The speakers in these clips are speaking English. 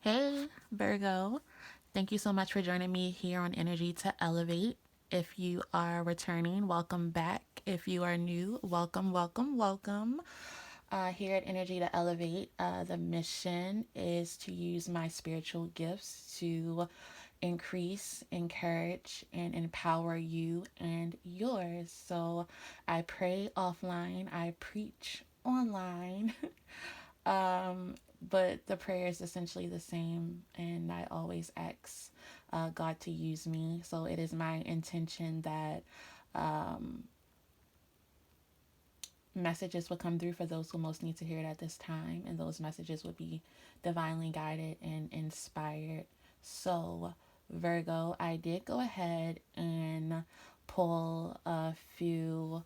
Hey, Virgo. Thank you so much for joining me here on Energy to Elevate. If you are returning, welcome back. If you are new, welcome, welcome, welcome. Here at Energy to Elevate, the mission is to use my spiritual gifts to increase, encourage, and empower you and yours. So I pray offline, I preach online. But the prayer is essentially the same, and I always ask God to use me. So it is my intention that um, messages would come through for those who most need to hear it at this time, and those messages would be divinely guided and inspired. So, Virgo, I did go ahead and pull a few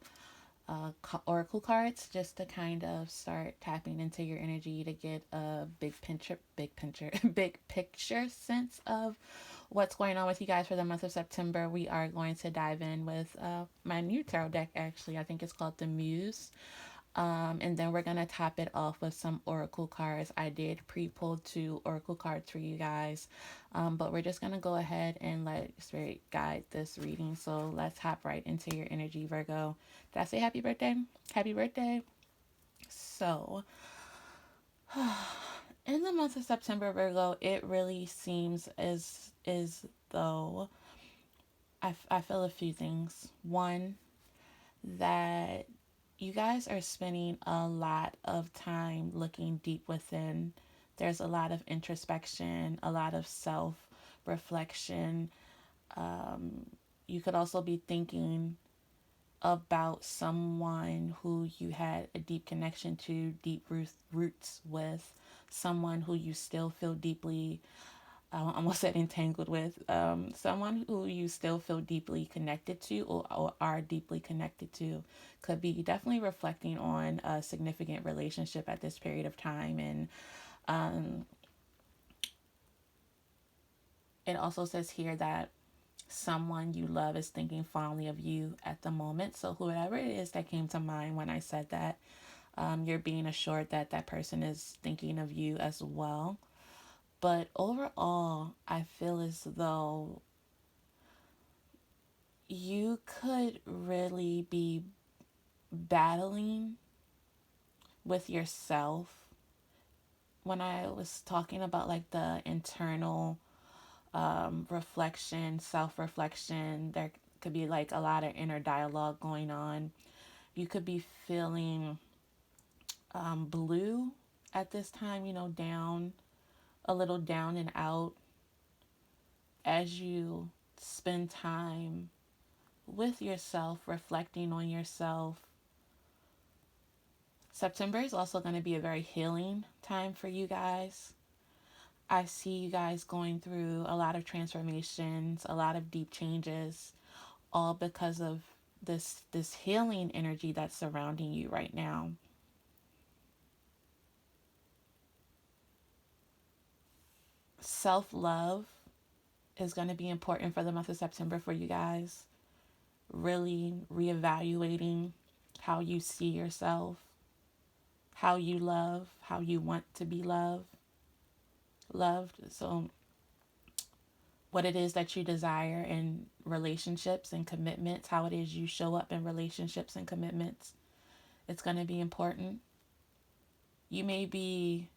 oracle cards just to kind of start tapping into your energy to get a big picture sense of what's going on with you guys for the month of September. We are going to dive in with my new tarot deck. Actually, I think it's called the Muse. And then we're going to top it off with some oracle cards. I did pre-pull 2 oracle cards for you guys. But we're just going to go ahead and let Spirit guide this reading. So let's hop right into your energy, Virgo. Did I say happy birthday? Happy birthday. So, in the month of September, Virgo, it really seems as though I feel a few things. One, that you guys are spending a lot of time looking deep within. There's a lot of introspection, a lot of self reflection. Um, you could also be thinking about someone who you had a deep connection to, deep roots with, someone who you still feel deeply, I almost said entangled with, someone who you still feel deeply connected to or are deeply connected to. Could be definitely reflecting on a significant relationship at this period of time. And um, it also says here that someone you love is thinking fondly of you at the moment. So, whoever it is that came to mind when I said that, you're being assured that that person is thinking of you as well. But overall, I feel as though you could really be battling with yourself. When I was talking about like the internal reflection, self reflection, there could be like a lot of inner dialogue going on. You could be feeling blue at this time, down, a little down and out as you spend time with yourself, reflecting on yourself. September is also going to be a very healing time for you guys. I see you guys going through a lot of transformations, a lot of deep changes, all because of this healing energy that's surrounding you right now. Self-love is going to be important for the month of September for you guys. Really reevaluating how you see yourself, how you love, how you want to be loved. So what it is that you desire in relationships and commitments, how it is you show up in relationships and commitments. It's going to be important. You may be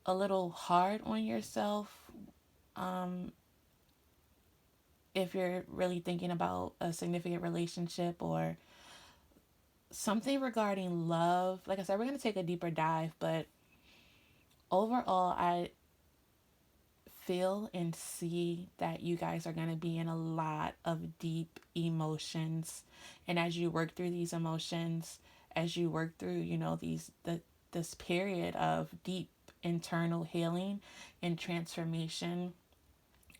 a little hard on yourself um, if you're really thinking about a significant relationship or something regarding love. Like I said, we're going to take a deeper dive, but overall, I feel and see that you guys are going to be in a lot of deep emotions. And as you work through these emotions, as you work through, this period of deep internal healing and transformation,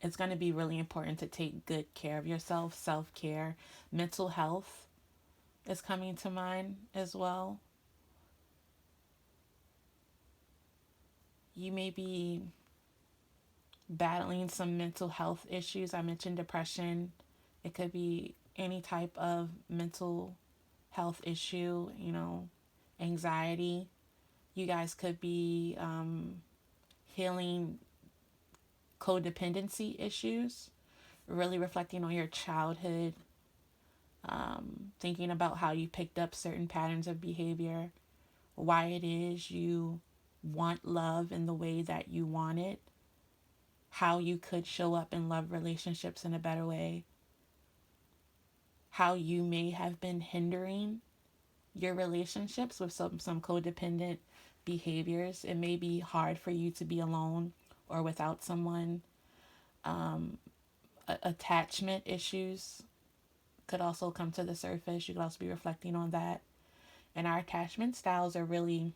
it's going to be really important to take good care of yourself, self-care. Mental health is coming to mind as well. You may be battling some mental health issues. I mentioned depression. It could be any type of mental health issue, anxiety. You guys could be healing codependency issues, really reflecting on your childhood, thinking about how you picked up certain patterns of behavior, why it is you want love in the way that you want it, how you could show up in love relationships in a better way, how you may have been hindering your relationships with some codependent behaviors. It may be hard for you to be alone or without someone. Attachment issues could also come to the surface. You could also be reflecting on that. And our attachment styles are really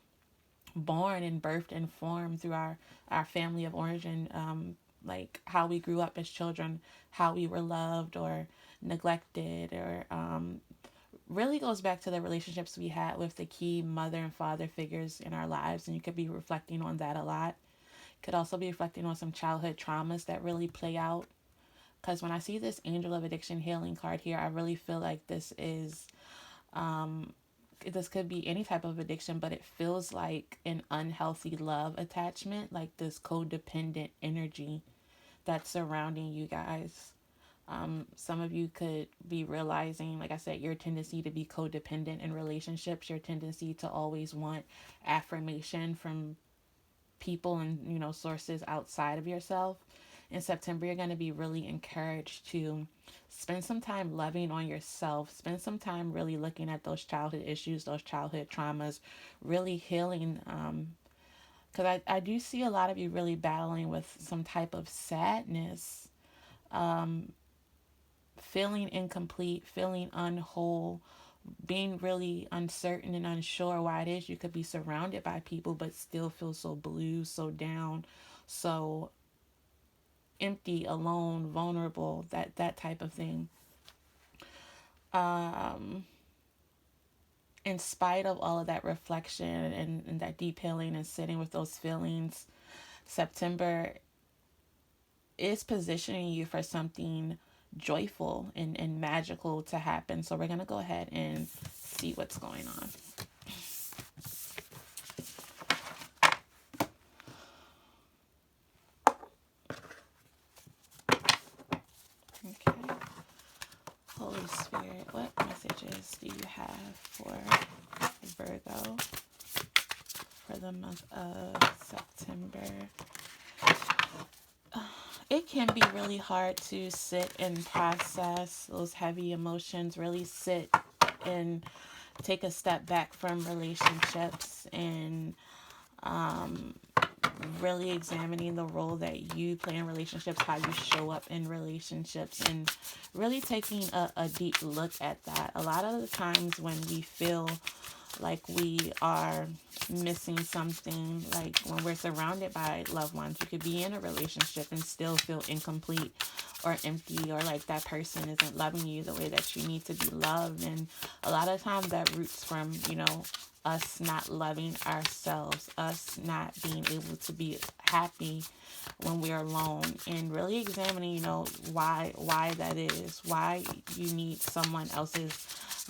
born and birthed and formed through our family of origin, like how we grew up as children, how we were loved or neglected, or really goes back to the relationships we had with the key mother and father figures in our lives. And you could be reflecting on that a lot. Could also be reflecting on some childhood traumas that really play out. Because when I see this Angel of Addiction Healing card here, I really feel like this could be any type of addiction, but it feels like an unhealthy love attachment, like this codependent energy that's surrounding you guys. Some of you could be realizing, like I said, your tendency to be codependent in relationships, your tendency to always want affirmation from people and, sources outside of yourself. In September, you're going to be really encouraged to spend some time loving on yourself, spend some time really looking at those childhood issues, those childhood traumas, really healing. Because I do see a lot of you really battling with some type of sadness, feeling incomplete, feeling unwhole, being really uncertain and unsure why it is you could be surrounded by people but still feel so blue, so down, so empty, alone, vulnerable, that type of thing. In spite of all of that reflection and that deep healing and sitting with those feelings, September is positioning you for something joyful and magical to happen. So we're going to go ahead and see what's going on. Okay. Holy Spirit, what messages do you have for Virgo for the month of September? It can be really hard to sit and process those heavy emotions, really sit and take a step back from relationships and really examining the role that you play in relationships, how you show up in relationships, and really taking a deep look at that. A lot of the times when we feel like we are missing something, like when we're surrounded by loved ones, you could be in a relationship and still feel incomplete or empty, or like that person isn't loving you the way that you need to be loved. And a lot of times that roots from, us not loving ourselves, us not being able to be happy when we're alone, and really examining, why that is, why you need someone else's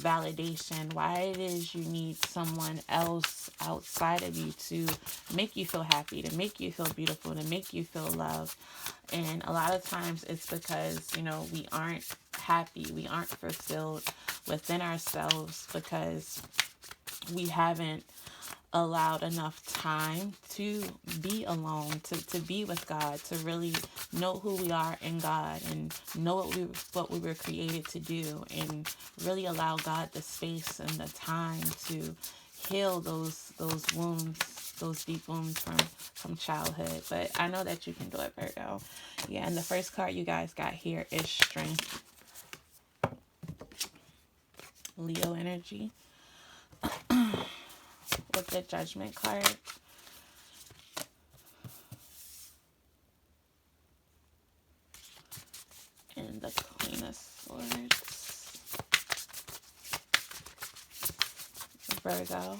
validation, why it is you need someone else outside of you to make you feel happy, to make you feel beautiful, to make you feel loved. And a lot of times it's because, we aren't happy, we aren't fulfilled within ourselves because we haven't allowed enough time to be alone, to be with God, to really know who we are in God and know what we were created to do, and really allow God the space and the time to heal those wounds, those deep wounds from childhood. But I know that you can do it, Virgo. Yeah, and the first card you guys got here is Strength. Leo energy. With the Judgment card. And the Queen of Swords. Virgo.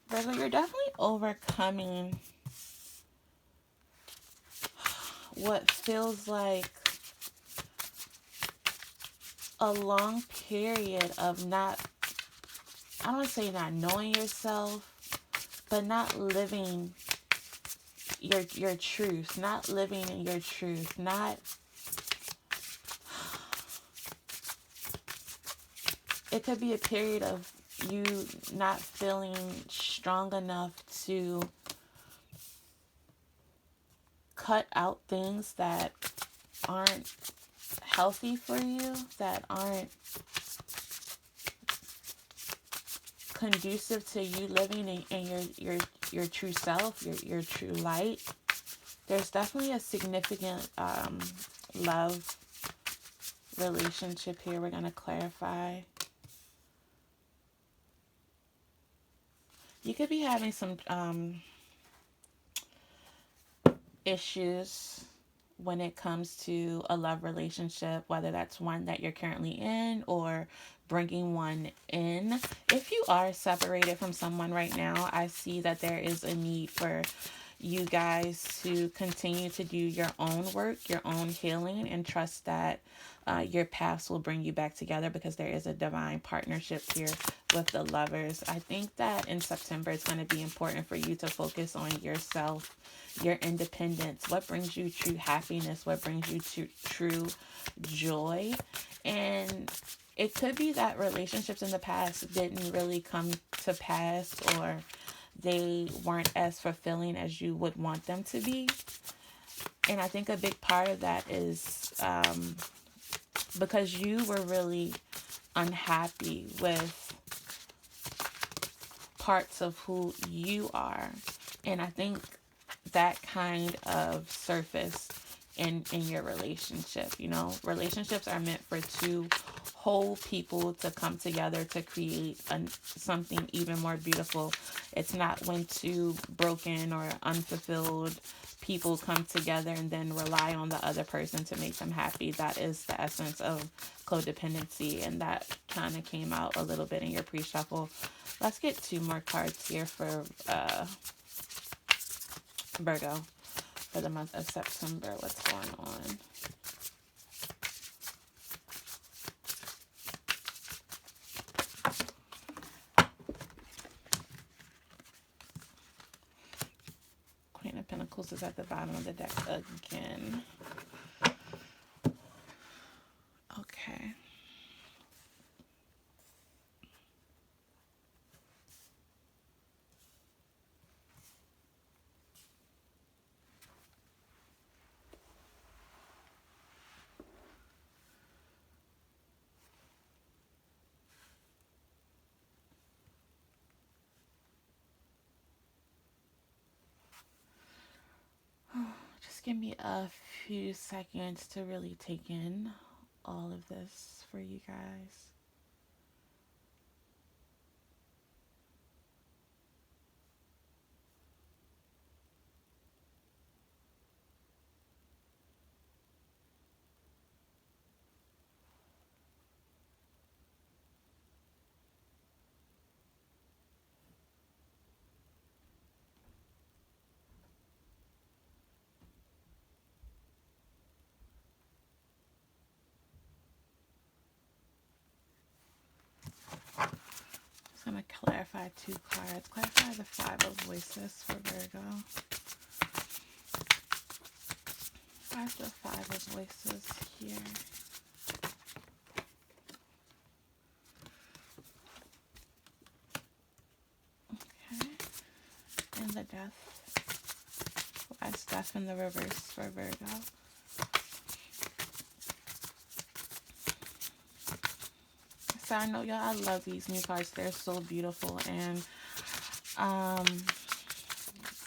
Virgo, you're definitely overcoming what feels like a long period of not I don't want to say not knowing yourself, but not living your truth, not living in your truth, not, it could be a period of you not feeling strong enough to cut out things that aren't healthy for you, that aren't conducive to you living in your true self, your true light. There's definitely a significant love relationship here. We're going to clarify. You could be having some issues when it comes to a love relationship, whether that's one that you're currently in or bringing one in. If you are separated from someone right now, I see that there is a need for you guys to continue to do your own work, your own healing, and trust that your paths will bring you back together, because there is a divine partnership here with the lovers. I think that in September it's going to be important for you to focus on yourself, your independence, what brings you true happiness, what brings you true joy. And it could be that relationships in the past didn't really come to pass, or they weren't as fulfilling as you would want them to be. And I think a big part of that is because you were really unhappy with parts of who you are. And I think that kind of surface in your relationship. You know, relationships are meant for two whole people to come together to create something even more beautiful. It's not when two broken or unfulfilled people come together and then rely on the other person to make them happy. That is the essence of codependency, and that kind of came out a little bit in your pre-shuffle. Let's get two more cards here for Virgo for the month of September. What's going on? Queen of Pentacles is at the bottom of the deck again. Okay. Just give me a few seconds to really take in all of this for you guys. I'm going to clarify two cards. Clarify the Five of Voices for Virgo. Why's the Five of Voices here? Okay. And the Death. Why's Death in the reverse for Virgo? So I know y'all, I love these new cards. They're so beautiful. And,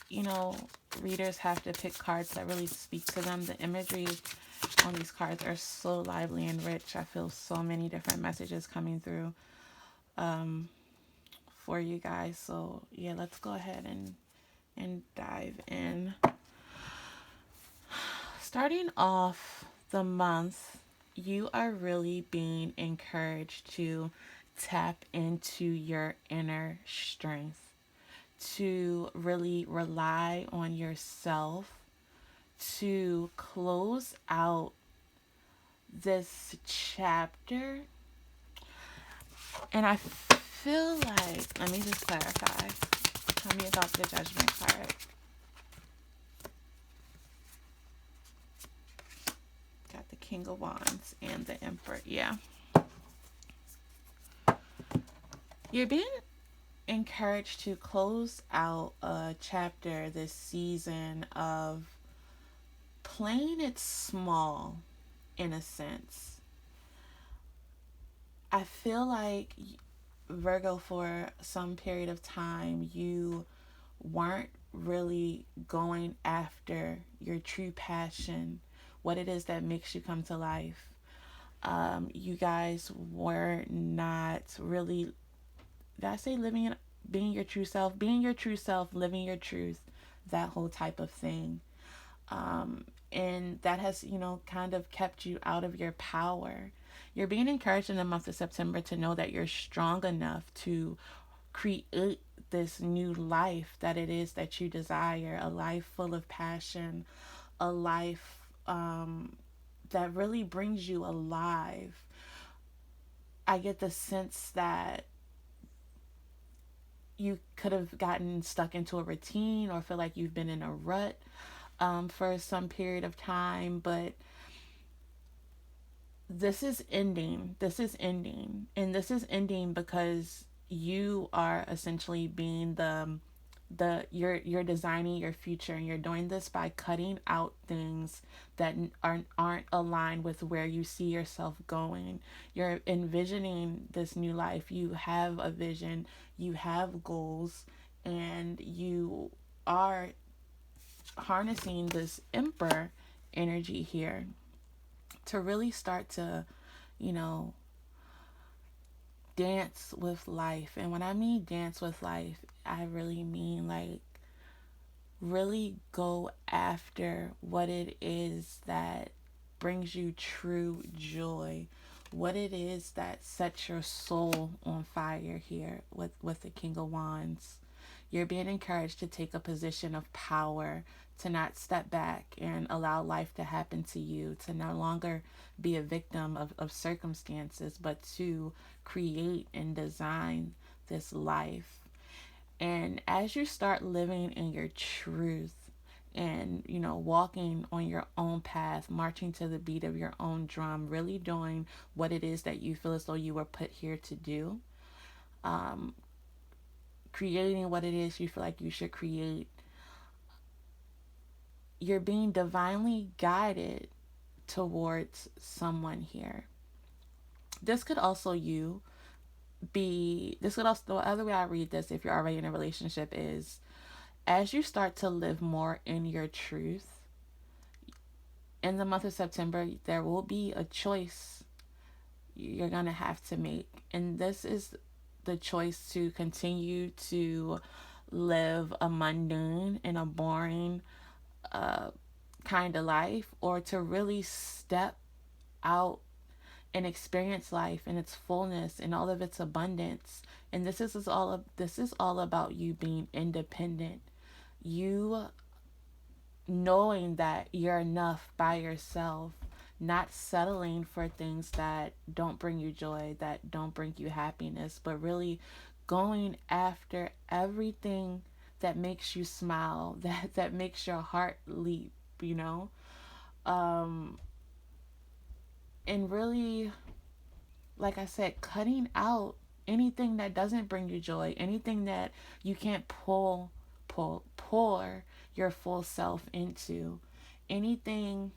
you know, readers have to pick cards that really speak to them. The imagery on these cards are so lively and rich. I feel so many different messages coming through for you guys. So, yeah, let's go ahead and dive in. Starting off the month, you are really being encouraged to tap into your inner strength, to really rely on yourself, to close out this chapter. And I feel like, let me just clarify. Tell me about the Judgment card. Got the King of Wands and the Emperor. Yeah. You're being encouraged to close out a chapter this season of playing it small in a sense. I feel like Virgo, for some period of time, you weren't really going after your true passion, what it is that makes you come to life. You guys were not really, did I say living, being your true self? Being your true self, living your truth, that whole type of thing. And that has, kind of kept you out of your power. You're being encouraged in the month of September to know that you're strong enough to create this new life that it is that you desire, a life full of passion, a life that really brings you alive. I get the sense that you could have gotten stuck into a routine or feel like you've been in a rut for some period of time, but this is ending. This is ending. And this is ending because you are essentially being you're designing your future, and you're doing this by cutting out things that aren't aligned with where you see yourself going. You're envisioning this new life. You have a vision, you have goals, and you are harnessing this Emperor energy here to really start to, you know, dance with life. And when I mean dance with life, I really mean like really go after what it is that brings you true joy, what it is that sets your soul on fire here with the King of Wands. You're being encouraged to take a position of power, to not step back and allow life to happen to you, to no longer be a victim of circumstances, but to create and design this life. And as you start living in your truth and, walking on your own path, marching to the beat of your own drum, really doing what it is that you feel as though you were put here to do, creating what it is you feel like you should create, you're being divinely guided towards someone here. This could also this could also, the other way I read this, if you're already in a relationship, is as you start to live more in your truth, in the month of September, there will be a choice you're going to have to make. And this is the choice to continue to live a mundane and a boring kind of life, or to really step out and experience life in its fullness and all of its abundance. And this is all about you being independent. You knowing that you're enough by yourself, not settling for things that don't bring you joy, that don't bring you happiness, but really going after everything that makes you smile, that makes your heart leap, and really, like I said, cutting out anything that doesn't bring you joy, anything that you can't pour your full self into, anything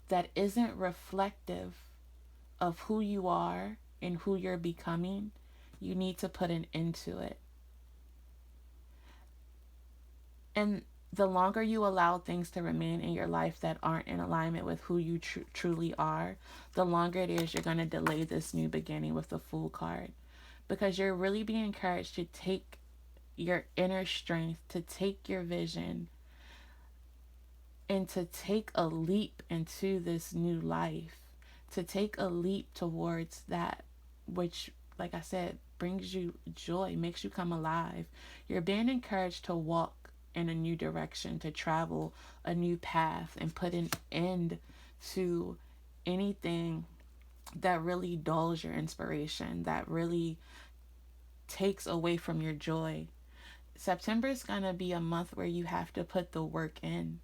that isn't reflective of who you are and who you're becoming. You need to put an end to it. And the longer you allow things to remain in your life that aren't in alignment with who you truly are, the longer it is you're going to delay this new beginning with the Fool card. Because you're really being encouraged to take your inner strength, to take your vision, and to take a leap into this new life, to take a leap towards that which, like I said, brings you joy, makes you come alive. You're being encouraged to walk in a new direction, to travel a new path, and put an end to anything that really dulls your inspiration, that really takes away from your joy. September is going to be a month where you have to put the work in.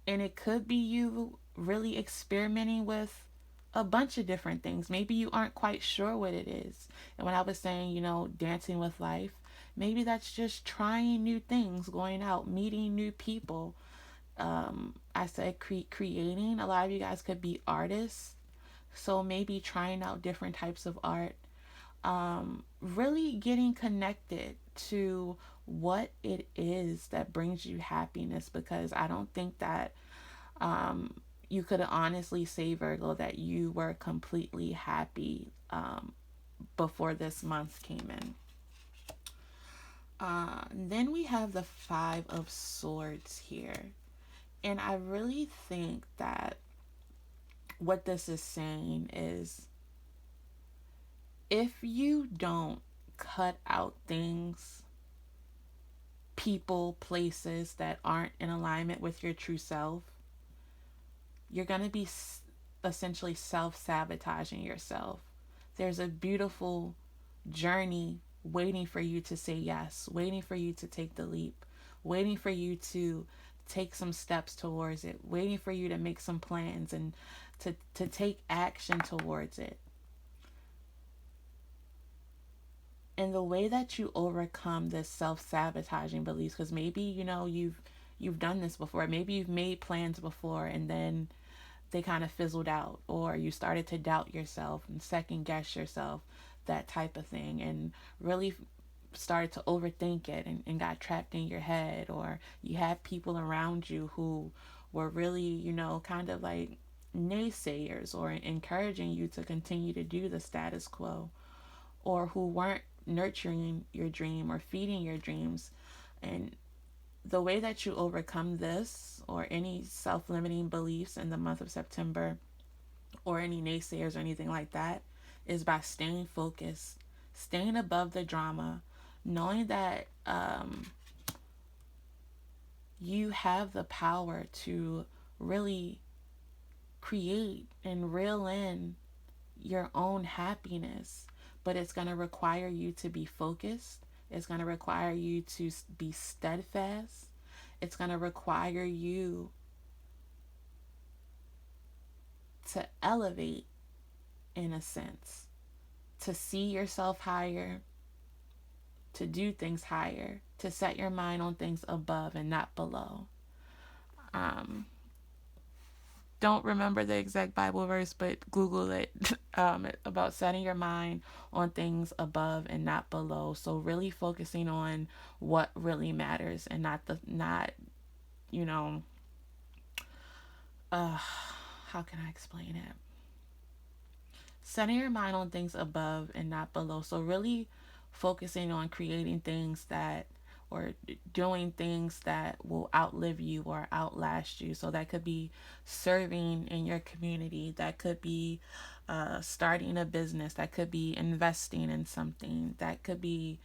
And it could be you really experimenting with a bunch of different things. Maybe you aren't quite sure what it is. And when I was saying, dancing with life, maybe that's just trying new things, going out, meeting new people. I said creating. A lot of you guys could be artists. So maybe trying out different types of art. Really getting connected to what it is that brings you happiness, because I don't think that you could honestly say, Virgo, that you were completely happy before this month came in. Then we have the Five of Swords here. And I really think that what this is saying is, if you don't cut out things, people, places that aren't in alignment with your true self, you're going to be essentially self-sabotaging yourself. There's a beautiful journey waiting for you to say yes, waiting for you to take the leap, waiting for you to take some steps towards it, waiting for you to make some plans and to take action towards it. And the way that you overcome this self-sabotaging beliefs, because maybe you've done this before, maybe you've made plans before and then they kind of fizzled out, or you started to doubt yourself and second guess yourself, that type of thing, and really started to overthink it and got trapped in your head, or you had people around you who were really, kind of like naysayers or encouraging you to continue to do the status quo, or who weren't nurturing your dream or feeding your dreams. And the way that you overcome this, or any self-limiting beliefs in the month of September, or any naysayers or anything like that, is by staying focused, staying above the drama, knowing that you have the power to really create and reel in your own happiness. But it's going to require you to be focused. It's going to require you to be steadfast. It's going to require you to elevate, in a sense, to see yourself higher, to do things higher, to set your mind on things above and not below. Don't remember the exact Bible verse, but Google it, about setting your mind on things above and not below. So really focusing on what really matters, and not how can I explain it? Setting your mind on things above and not below. So really focusing on creating things that, or doing things that will outlive you or outlast you. So that could be serving in your community, that could be starting a business, that could be investing in something, that could be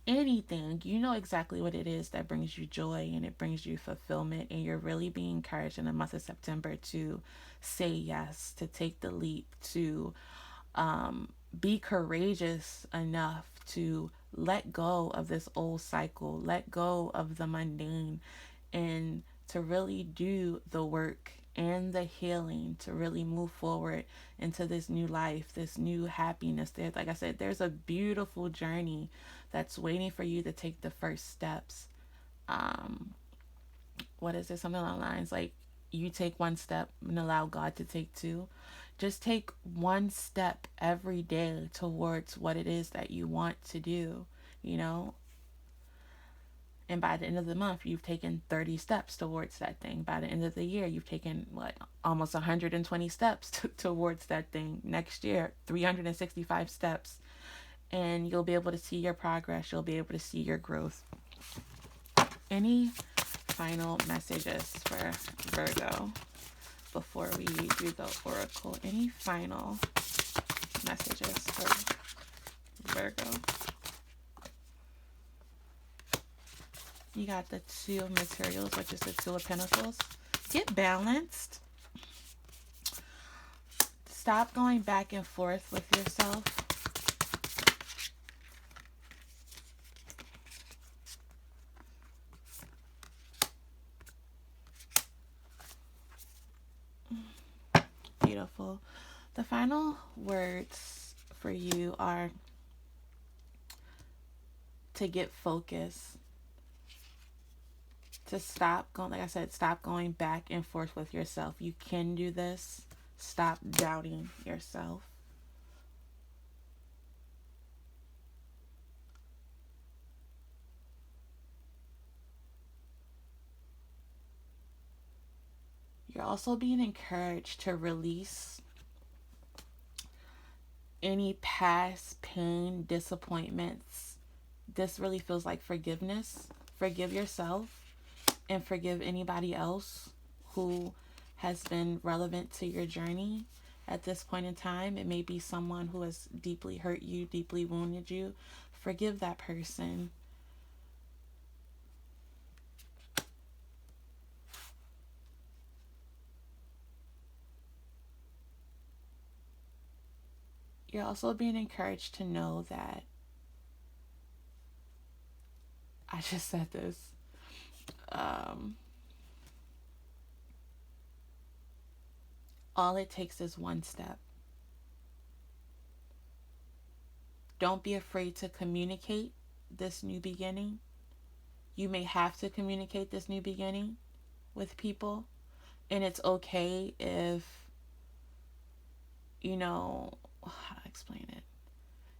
anything. You know exactly what it is that brings you joy and it brings you fulfillment, and you're really being encouraged in the month of September to say yes, to take the leap, to be courageous enough to let go of this old cycle, let go of the mundane, and to really do the work and the healing to really move forward into this new life, this new happiness. There, like I said, there's a beautiful journey that's waiting for you to take the first steps. What is it? Something along the lines like, you take one step and allow God to take two. Just take one step every day towards what it is that you want to do, you know? And by the end of the month, you've taken 30 steps towards that thing. By the end of the year, you've taken, almost 120 steps towards that thing. Next year, 365 steps. And you'll be able to see your progress. You'll be able to see your growth. Any final messages for Virgo before we do the oracle? Any final messages for Virgo? You got the Two of Materials, which is the Two of Pentacles. Get balanced. stop going back and forth with yourself. Beautiful. The final words for you are to get focused, to stop going, like I said, stop going back and forth with yourself. You can do this. Stop doubting yourself. You're also being encouraged to release any past pain, disappointments. This really feels like forgiveness. Forgive yourself and forgive anybody else who has been relevant to your journey at this point in time. It may be someone who has deeply hurt you, deeply wounded you. Forgive that person. You're also being encouraged to know that, I just said this, all it takes is one step. Don't be afraid to communicate this new beginning. You may have to communicate this new beginning with people, and it's okay if, how to explain it?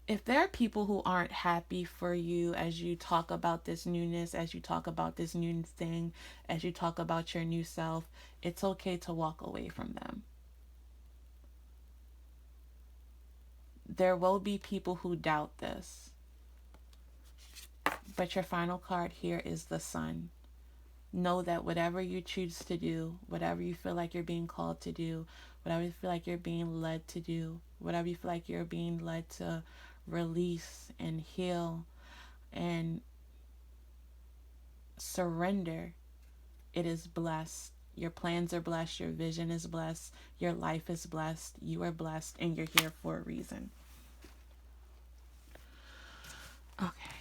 If there are people who aren't happy for you as you talk about this newness, as you talk about this new thing, as you talk about your new self, it's okay to walk away from them. There will be people who doubt this. But your final card here is the Sun. Know that whatever you choose to do, whatever you feel like you're being called to do, whatever you feel like you're being led to do, whatever you feel like you're being led to release and heal and surrender, it is blessed. Your plans are blessed. Your vision is blessed. Your life is blessed. You are blessed, and you're here for a reason. Okay,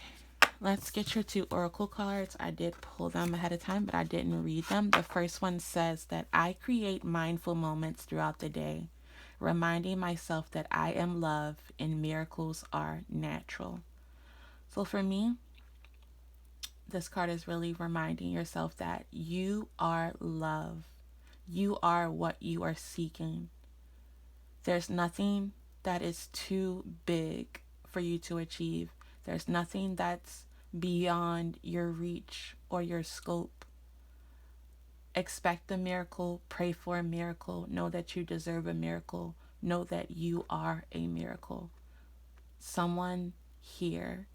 let's get your 2 oracle cards. I did pull them ahead of time, but I didn't read them. The first one says that I create mindful moments throughout the day, reminding myself that I am love and miracles are natural. So for me, this card is really reminding yourself that you are love. You are what you are seeking. There's nothing that is too big for you to achieve. There's nothing that's beyond your reach or your scope. Expect a miracle. Pray for a miracle. Know that you deserve a miracle. Know that you are a miracle. Someone here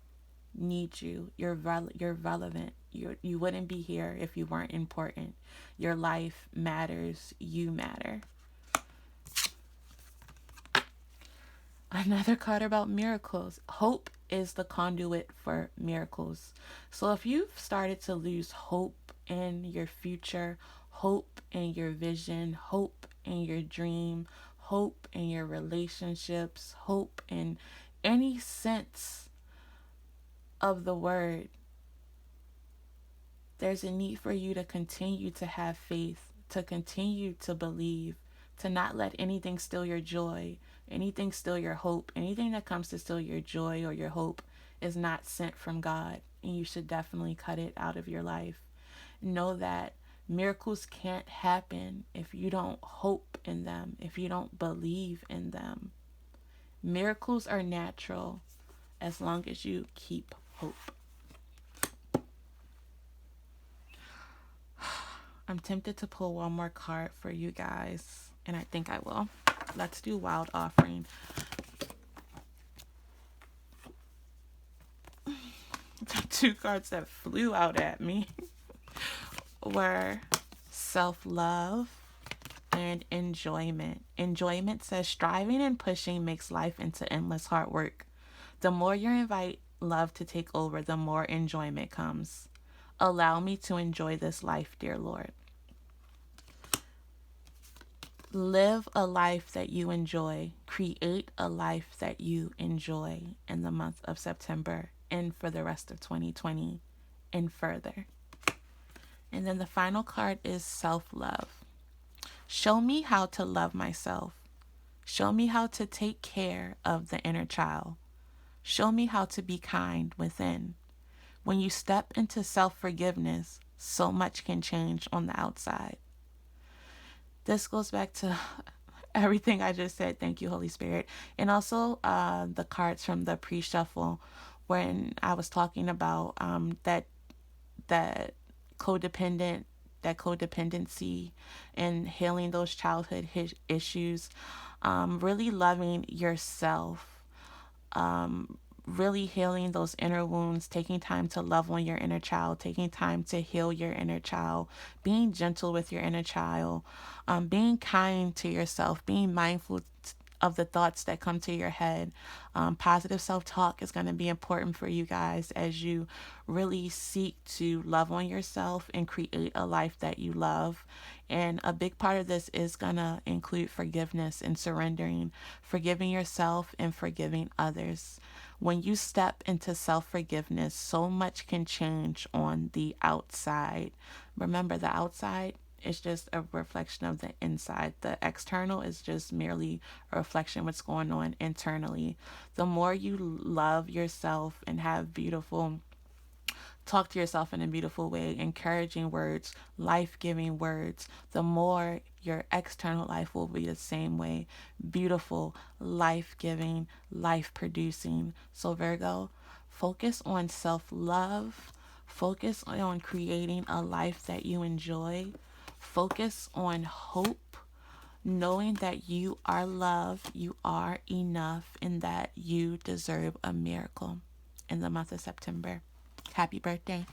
needs you. You're relevant. You wouldn't be here if you weren't important. Your life matters. You matter. Another card about miracles. Hope is the conduit for miracles. So if you've started to lose hope in your future, hope in your vision, hope in your dream, hope in your relationships, hope in any sense of the word, there's a need for you to continue to have faith, to continue to believe, to not let anything steal your joy, anything steal your hope. Anything that comes to steal your joy or your hope is not sent from God, and you should definitely cut it out of your life. Know that miracles can't happen if you don't hope in them, if you don't believe in them. Miracles are natural as long as you keep hope. I'm tempted to pull one more card for you guys, and I think I will. Let's do Wild Offering. The 2 cards that flew out at me were self-love and enjoyment. Enjoyment says striving and pushing makes life into endless hard work. The more you invite love to take over, the more enjoyment comes. Allow me to enjoy this life, dear Lord. Live a life that you enjoy. Create a life that you enjoy in the month of September and for the rest of 2020 and further. And then the final card is self love. Show me how to love myself. Show me how to take care of the inner child. Show me how to be kind within. When you step into self forgiveness, so much can change on the outside. This goes back to everything I just said. Thank you, Holy Spirit. And also the cards from the pre shuffle when I was talking about that codependent that codependency and healing those childhood issues, really loving yourself, really healing those inner wounds, taking time to love on your inner child, taking time to heal your inner child, being gentle with your inner child, being kind to yourself, being mindful of the thoughts that come to your head. Positive self talk is going to be important for you guys as you really seek to love on yourself and create a life that you love. And a big part of this is going to include forgiveness and surrendering, forgiving yourself and forgiving others. When you step into self forgiveness, so much can change on the outside. Remember, the outside is just a reflection of the inside. The external is just merely a reflection of what's going on internally. The more you love yourself and have talk to yourself in a beautiful way, encouraging words, life giving words, the more your external life will be the same way. Beautiful, life giving, life producing. So, Virgo, focus on self love, focus on creating a life that you enjoy, focus on hope, knowing that you are loved, you are enough, and that you deserve a miracle in the month of September. Happy birthday.